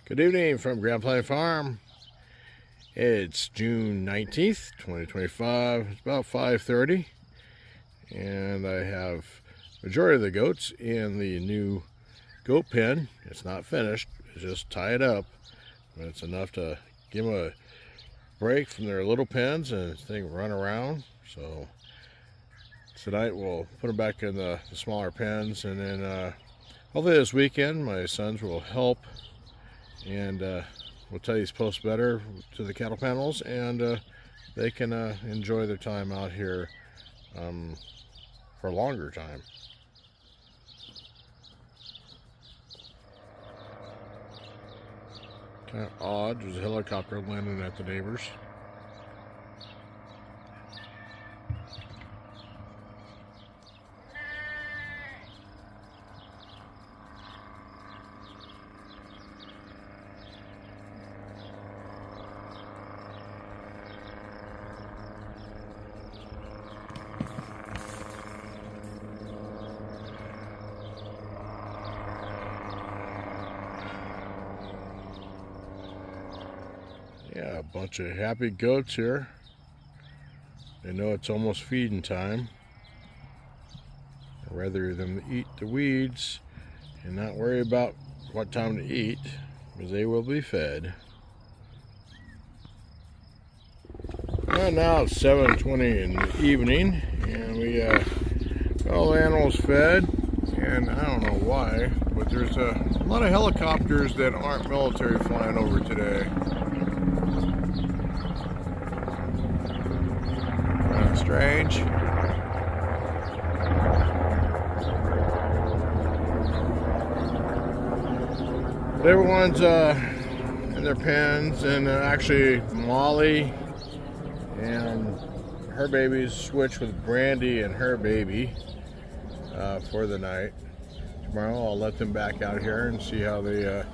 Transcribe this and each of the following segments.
Good evening from Grand Plain Farm. It's June 19th, 2025. It's about 5:30, and I have majority of the goats in the new goat pen. It's not finished, it's just tied up, but it's enough to give them a break from their little pens and they can run around. So tonight we'll put them back in the smaller pens, and then hopefully this weekend my sons will help and we'll tell these posts better to the cattle panels, and they can enjoy their time out here for a longer time. Kind of odd, there's a helicopter landing at the neighbors. Yeah, a bunch of happy goats here. They know it's almost feeding time. Rather than eat the weeds and not worry about what time to eat, because they will be fed. And now it's 7:20 in the evening, and we got all the animals fed. And I don't know why, but there's a lot of helicopters that aren't military flying over today. Strange. Everyone's in their pens, and actually Molly and her babies switch with Brandy and her baby for the night. Tomorrow I'll let them back out here and see how they get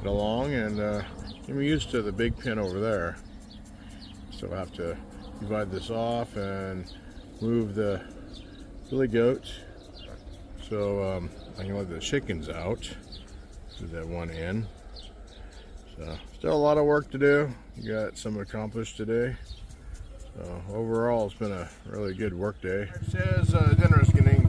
along, and get them used to the big pen over there. So I have to divide this off and move the billy goat so I can let the chickens out through that one end. So still a lot of work to do. Got some accomplished today. So overall it's been a really good work day. It says dinner is getting